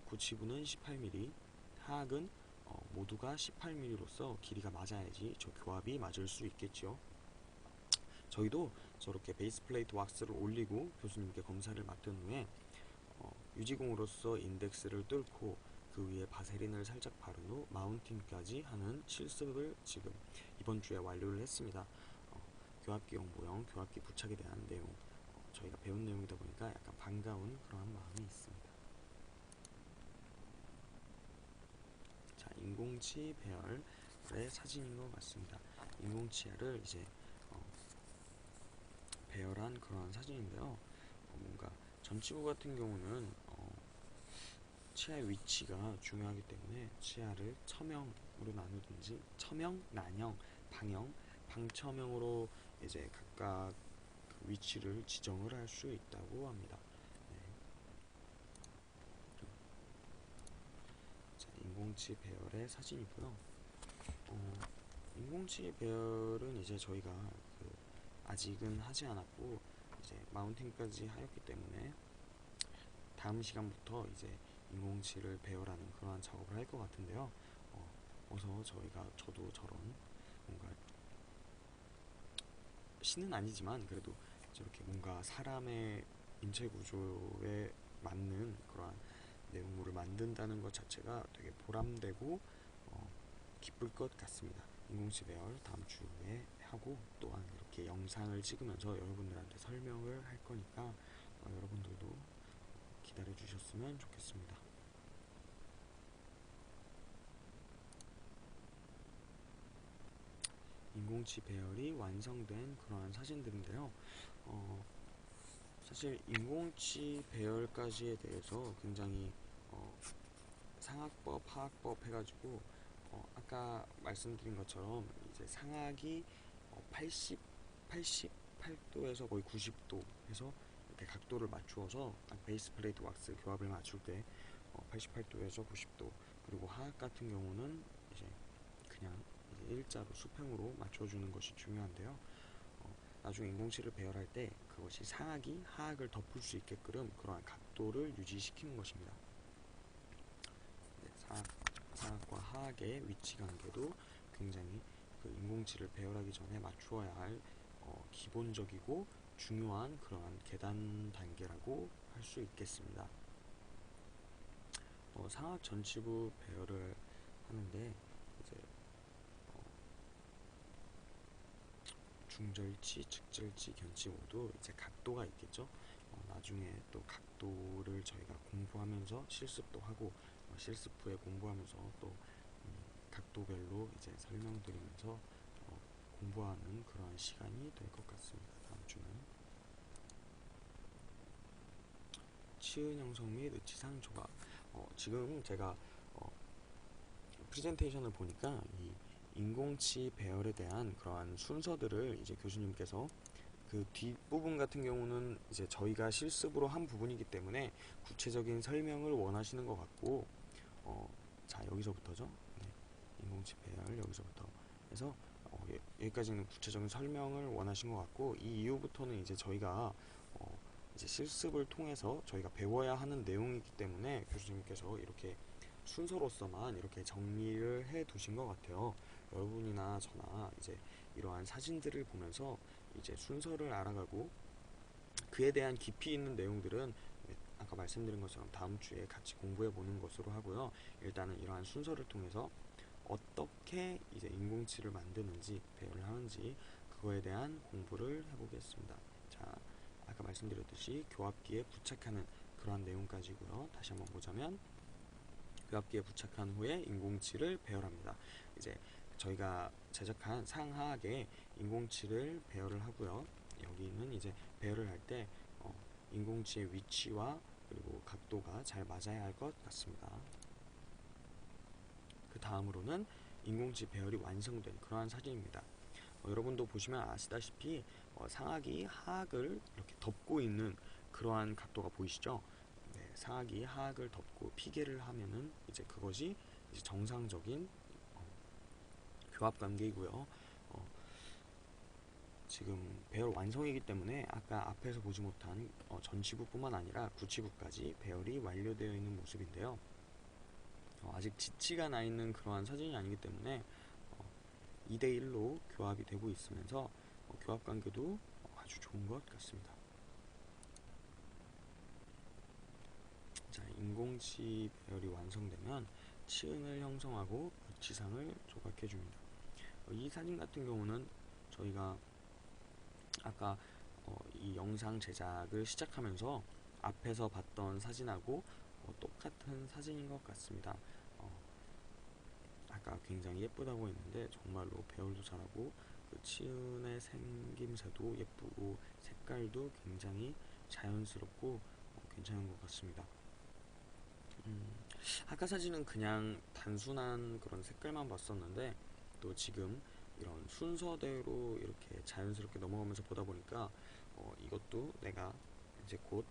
구치부는 18mm, 하악은 모두가 18mm로서 길이가 맞아야지 저 교합이 맞을 수 있겠죠. 저희도 저렇게 베이스 플레이트 왁스를 올리고 교수님께 검사를 맡은 후에 유지공으로서 인덱스를 뚫고 그 위에 바세린을 살짝 바른 후 마운팅까지 하는 실습을 지금 이번 주에 완료를 했습니다. 교합기용 모형, 교합기 부착에 대한 내용, 저희가 배운 내용이다 보니까 약간 반가운 그러한 마음이 있습니다. 자, 인공치 배열의 사진인 것 같습니다. 인공치아를 이제 배열한 그러한 사진인데요. 뭔가 전치부 같은 경우는 치아의 위치가 중요하기 때문에 치아를 처명으로 나누든지 처명, 난형, 방형, 방처명으로 이제 각각 그 위치를 지정을 할 수 있다고 합니다. 네. 자, 인공치 배열의 사진이고요. 인공치 배열은 이제 저희가 아직은 하지 않았고 이제 마운팅까지 하였기 때문에 다음 시간부터 이제 인공치를 배열하는 그러한 작업을 할 것 같은데요. 어서 저도 저런 뭔가 신은 아니지만 그래도 저렇게 뭔가 사람의 인체 구조에 맞는 그러한 내용물을 만든다는 것 자체가 되게 보람되고 기쁠 것 같습니다. 인공치 배열 다음 주에 하고 또한 이렇게 영상을 찍으면서 여러분들한테 설명을 할 거니까 여러분들도 기다려 주셨으면 좋겠습니다. 인공치 배열이 완성된 그러한 사진들인데요. 사실 인공치 배열까지에 대해서 굉장히 상악법, 하악법 해가지고 아까 말씀드린 것처럼 이제 상악이 88도에서 거의 90도 해서 이렇게 각도를 맞추어서 베이스 플레이트 왁스 교합을 맞출 때 88도에서 90도, 그리고 하악 같은 경우는 이제 그냥 이제 일자로 수평으로 맞춰주는 것이 중요한데요. 나중에 인공치를 배열할 때 그것이 상악이 하악을 덮을 수 있게끔 그러한 각도를 유지시키는 것입니다. 네, 상악과 하악의 위치 관계도 굉장히 그 인공치를 배열하기 전에 맞추어야 할 기본적이고 중요한 그러한 계단 단계라고 할 수 있겠습니다. 상악 전치부 배열을 하는데 이제 중절치, 측절치, 견치 모두 이제 각도가 있겠죠. 나중에 또 각도를 저희가 공부하면서 실습도 하고 실습 후에 공부하면서 또 각도별로 이제 설명드리면서 공부하는 그러한 시간이 될 것 같습니다. 다음 주는 치은 형성 및 의치상 조각. 지금 제가 프레젠테이션을 보니까 이 인공치 배열에 대한 그러한 순서들을 이제 교수님께서 그 뒷부분 같은 경우는 이제 저희가 실습으로 한 부분이기 때문에 구체적인 설명을 원하시는 것 같고, 자, 여기서부터죠. 네, 인공치 배열 여기서부터 해서 여기까지는 구체적인 설명을 원하신 것 같고, 이 이후부터는 이제 저희가 이제 실습을 통해서 저희가 배워야 하는 내용이기 때문에 교수님께서 이렇게 순서로서만 이렇게 정리를 해 두신 것 같아요. 여러분이나 저나 이제 이러한 사진들을 보면서 이제 순서를 알아가고 그에 대한 깊이 있는 내용들은 아까 말씀드린 것처럼 다음 주에 같이 공부해 보는 것으로 하고요. 일단은 이러한 순서를 통해서 어떻게 이제 인공치를 만드는지 배열을 하는지 그거에 대한 공부를 해보겠습니다. 자, 아까 말씀드렸듯이 교합기에 부착하는 그러한 내용까지고요. 다시 한번 보자면 교합기에 부착한 후에 인공치를 배열합니다. 이제 저희가 제작한 상하악에 인공치를 배열을 하고요. 여기는 이제 배열을 할 때 인공치의 위치와 그리고 각도가 잘 맞아야 할 것 같습니다. 그 다음으로는 인공치 배열이 완성된 그러한 사진입니다. 여러분도 보시면 아시다시피 상악이 하악을 이렇게 덮고 있는 그러한 각도가 보이시죠? 네, 상악이 하악을 덮고 피개를 하면은 이제 그것이 이제 정상적인 교합 관계이고요. 지금 배열 완성이기 때문에 아까 앞에서 보지 못한 전치부뿐만 아니라 구치부까지 배열이 완료되어 있는 모습인데요. 아직 지치가 나 있는 그러한 사진이 아니기 때문에 2대1로 교합이 되고 있으면서 교합 관계도 아주 좋은 것 같습니다. 자, 인공치 배열이 완성되면 치은을 형성하고 지상을 조각해 줍니다. 이 사진 같은 경우는 저희가 아까 이 영상 제작을 시작하면서 앞에서 봤던 사진하고 똑같은 사진인 것 같습니다. 아까 굉장히 예쁘다고 했는데 정말로 배열도 잘하고 그 치은의 생김새도 예쁘고 색깔도 굉장히 자연스럽고 괜찮은 것 같습니다. 아까 사진은 그냥 단순한 그런 색깔만 봤었는데 또 지금 이런 순서대로 이렇게 자연스럽게 넘어가면서 보다 보니까 이것도 내가 이제 곧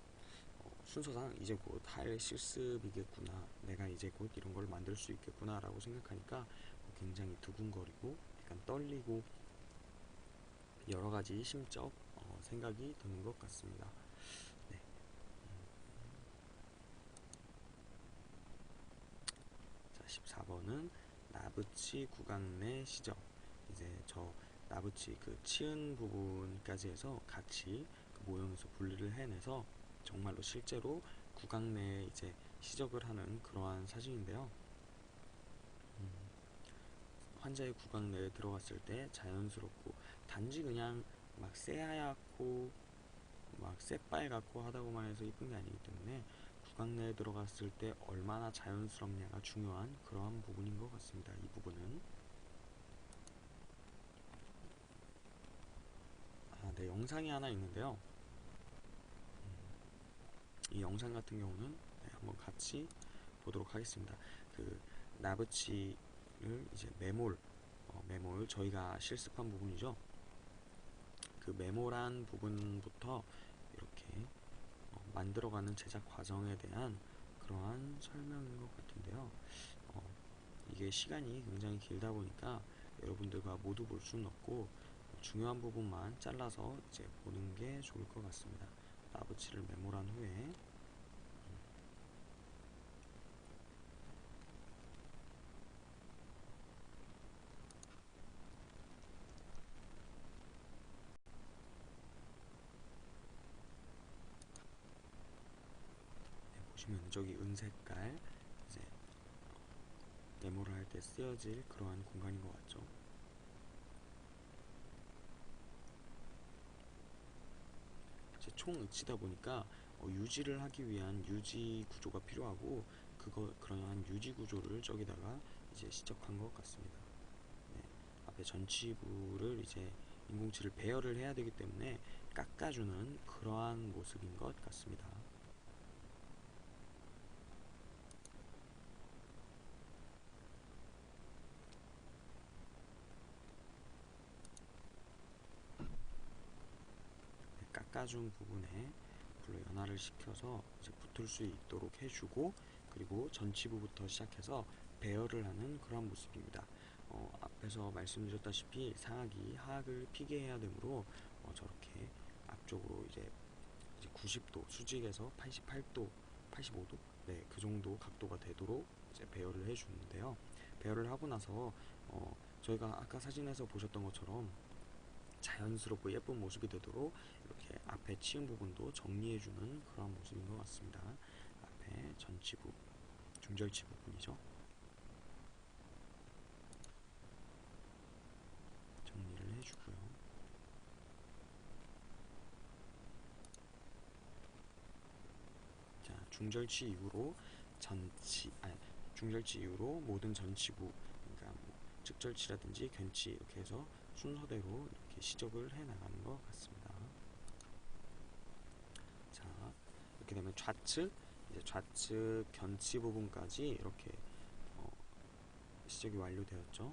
순서상 이제 곧 할 실습이겠구나, 내가 이제 곧 이런 걸 만들 수 있겠구나 라고 생각하니까 굉장히 두근거리고 약간 떨리고 여러 가지 심적 생각이 드는 것 같습니다. 네. 자, 14번은 나부치 구강내 시적. 이제 저 나부치 그 치은 부분까지 해서 같이 그 모형에서 분리를 해내서 정말로 실제로 구강내에 이제 시적을 하는 그러한 사진인데요. 환자의 구강내에 들어갔을 때 자연스럽고 단지 그냥 막 새하얗고 막 새빨갛고 하다고만 해서 이쁜 게 아니기 때문에 구강내에 들어갔을 때 얼마나 자연스럽냐가 중요한 그러한 부분인 것 같습니다. 이 부분은 네, 영상이 하나 있는데요. 이 영상 같은 경우는 네, 한번 같이 보도록 하겠습니다. 그 나브치를 이제 매몰 저희가 실습한 부분이죠. 그 매몰한 부분부터 이렇게 만들어가는 제작 과정에 대한 그러한 설명인 것 같은데요. 이게 시간이 굉장히 길다 보니까 여러분들과 모두 볼 수는 없고 중요한 부분만 잘라서 이제 보는 게 좋을 것 같습니다. 나부치를 메모한 후에 보시면 저기 은색깔 이제 메모를 할 때 쓰여질 그러한 공간인 것 같죠. 이제 총의치다 보니까 유지를 하기 위한 유지 구조가 필요하고 그러한 유지 구조를 저기다가 이제 시작한 것 같습니다. 네, 앞에 전치부를 이제 인공치를 배열을 해야 되기 때문에 깎아주는 그러한 모습인 것 같습니다. 네, 깎아준 부분에 불로 연화를 시켜서 이제 붙을 수 있도록 해주고 그리고 전치부부터 시작해서 배열을 하는 그런 모습입니다. 앞에서 말씀드렸다시피 상하기 하악을 피게 해야 되므로 저렇게 앞쪽으로 이제 90도 수직에서 88도 85도 네, 그 정도 각도가 되도록 이제 배열을 해주는데요. 배열을 하고 나서 저희가 아까 사진에서 보셨던 것처럼 자연스럽고 예쁜 모습이 되도록 이렇게 앞에 치은 부분도 정리해주는 그런 모습인 것 같습니다. 앞에 전치부, 중절치 부분이죠. 정리를 해주고요. 자, 중절치 이후로 모든 전치부, 그러니까 뭐 측절치라든지 견치 이렇게 해서 순서대로 이렇게 시적을 해 나가는 것 같습니다. 자, 이렇게 되면 좌측 견치 부분까지 이렇게 시적이 완료되었죠.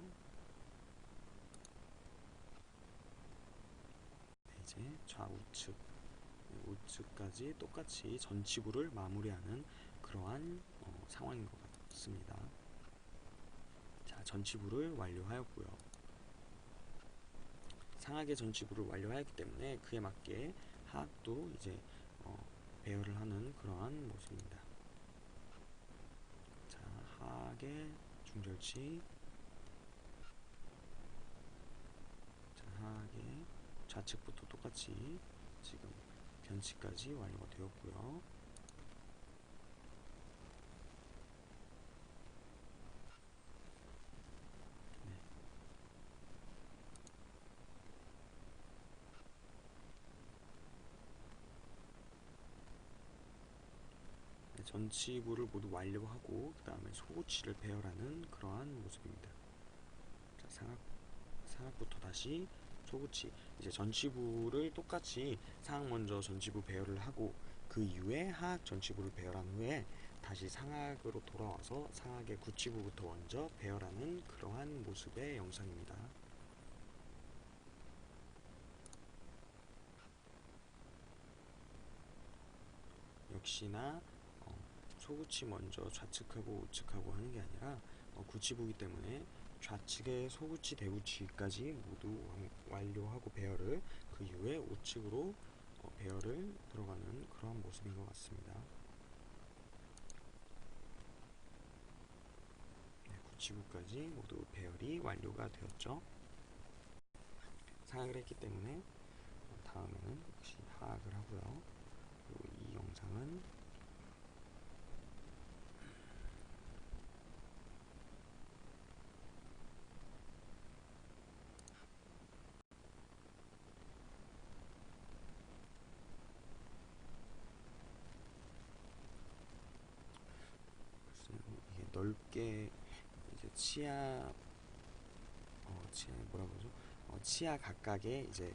네, 이제 좌우측, 우측까지 똑같이 전치부를 마무리하는 그러한 상황인 것 같습니다. 자, 전치부를 완료하였고요. 상하계 전치부를 완료하였기 때문에 그에 맞게 하악도 이제 배열을 하는 그러한 모습입니다. 자, 하악의 중절치, 자, 하악의 좌측부터 똑같이 지금 변치까지 완료가 되었고요. 네. 네, 전치부를 모두 완료하고 그 다음에 소고치를 배열하는 그러한 모습입니다. 자, 상악부터 다시 소고치, 이제 전치부를 똑같이 상악 먼저 전치부 배열을 하고 그 이후에 하악 전치부를 배열한 후에 다시 상악으로 돌아와서 상악의 구치부부터 먼저 배열하는 그러한 모습의 영상입니다. 역시나 소구치 먼저 좌측하고 우측하고 하는 게 아니라 구치부기 때문에 좌측의 소구치 대구치까지 모두 완료하고 배열을 그 이후에 우측으로 배열을 들어가는 그런 모습인 것 같습니다. 네, 구치부까지 모두 배열이 완료가 되었죠. 상악을 했기 때문에 다음에는 역시 하악을 하고요. 그리고 이 영상은 이게 넓게 이제 치아 뭐라 그러죠? 치아 각각에 이제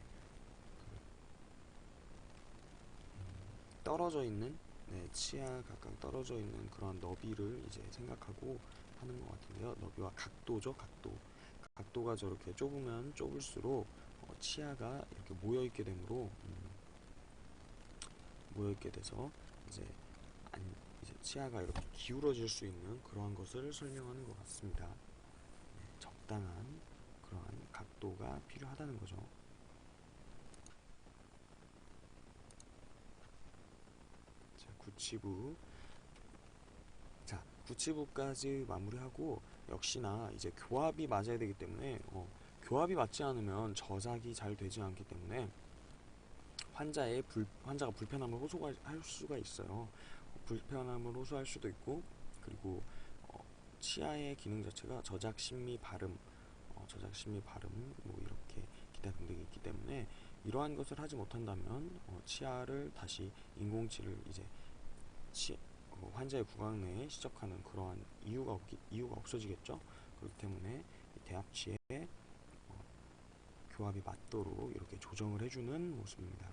떨어져 있는, 네, 치아 각각 떨어져 있는 그런 너비를 이제 생각하고 하는 것 같은데요. 너비와 각도죠, 각도. 각도가 저렇게 좁으면 좁을수록 치아가 이렇게 모여 있게 되므로 모여 있게 돼서 이제 아니 이제 치아가 이렇게 기울어질 수 있는 그러한 것을 설명하는 것 같습니다. 네, 적당한 그러한 각도가 필요하다는 거죠. 자, 구치부. 자, 구치부까지 마무리하고 역시나 이제 교합이 맞아야 되기 때문에 교합이 맞지 않으면 저작이 잘 되지 않기 때문에 환자가 불편함을 호소할 수가 있어요. 불편함을 호소할 수도 있고, 그리고 치아의 기능 자체가 저작 심미 발음 뭐 이렇게 기타 등등이 있기 때문에 이러한 것을 하지 못한다면 치아를 다시 인공치를 이제 환자의 구강 내에 시접하는 그러한 이유가 없어지겠죠. 그렇기 때문에 대합치에 교합이 맞도록 이렇게 조정을 해주는 모습입니다.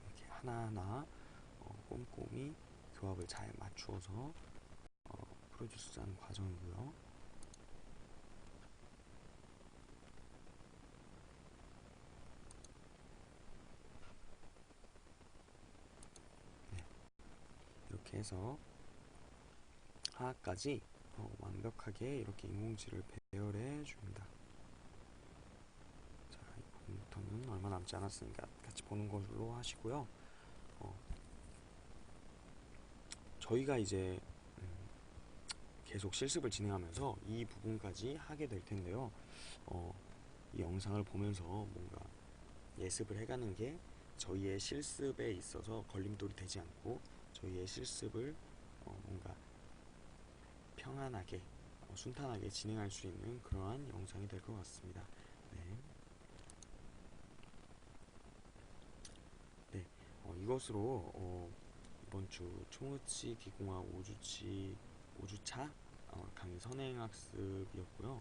이렇게 하나하나 꼼꼼히 교합을 잘 맞추어서 프로듀스하는 과정이고요. 네, 이렇게 해서 하악까지 완벽하게 이렇게 인공지를 배열해 줍니다. 자, 이 부분부터는 얼마 남지 않았으니까 같이 보는 걸로 하시고요. 저희가 이제 계속 실습을 진행하면서 이 부분까지 하게 될 텐데요. 이 영상을 보면서 뭔가 예습을 해가는 게 저희의 실습에 있어서 걸림돌이 되지 않고 저희의 실습을 뭔가 평안하게 순탄하게 진행할 수 있는 그러한 영상이 될 것 같습니다. 네, 네, 이것으로 이번 주 총으치 기공학 5주차 강의 선행학습이었고요.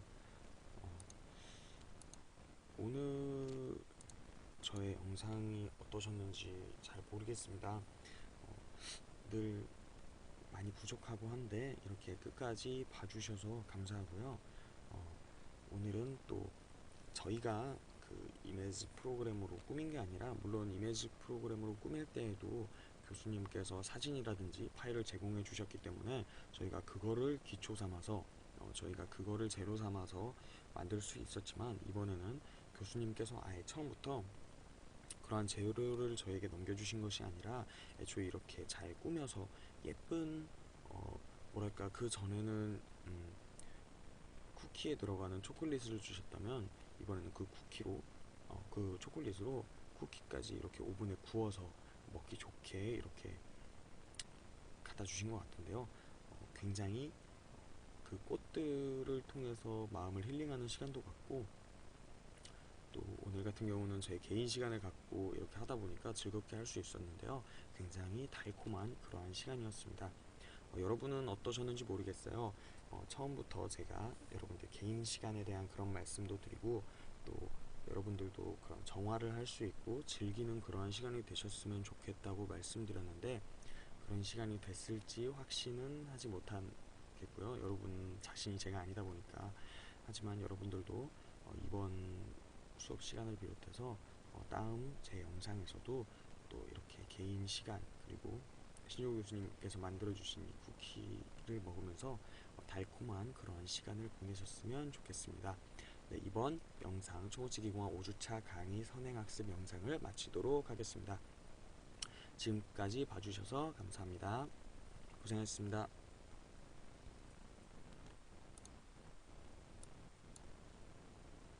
오늘 저의 영상이 어떠셨는지 잘 모르겠습니다. 늘 많이 부족하고 한데 이렇게 끝까지 봐주셔서 감사하고요. 오늘은 또 저희가 그 이미지 프로그램으로 꾸민 게 아니라, 물론 이미지 프로그램으로 꾸밀 때에도 교수님께서 사진이라든지 파일을 제공해 주셨기 때문에 저희가 그거를 기초 삼아서 저희가 그거를 재료 삼아서 만들 수 있었지만, 이번에는 교수님께서 아예 처음부터 그러한 재료를 저에게 넘겨주신 것이 아니라 애초에 이렇게 잘 꾸며서 예쁜, 뭐랄까, 그 전에는 쿠키에 들어가는 초콜릿을 주셨다면, 이번에는 그 초콜릿으로 쿠키까지 이렇게 오븐에 구워서 먹기 좋게 이렇게 갖다 주신 것 같은데요. 굉장히 그 꽃들을 통해서 마음을 힐링하는 시간도 같고, 또 오늘 같은 경우는 제 개인 시간을 갖고 이렇게 하다 보니까 즐겁게 할 수 있었는데요. 굉장히 달콤한 그러한 시간이었습니다. 여러분은 어떠셨는지 모르겠어요. 처음부터 제가 여러분들 개인 시간에 대한 그런 말씀도 드리고, 또 여러분들도 그런 정화를 할 수 있고 즐기는 그러한 시간이 되셨으면 좋겠다고 말씀드렸는데, 그런 시간이 됐을지 확신은 하지 못하겠고요. 여러분 자신이 제가 아니다 보니까. 하지만 여러분들도 이번 수업 시간을 비롯해서 다음 제 영상에서도 또 이렇게 개인 시간, 그리고 신조 교수님께서 만들어주신 이 쿠키를 먹으면서 달콤한 그런 시간을 보내셨으면 좋겠습니다. 네, 이번 영상 초보치기공학 5주차 강의 선행학습 영상을 마치도록 하겠습니다. 지금까지 봐주셔서 감사합니다. 고생하셨습니다.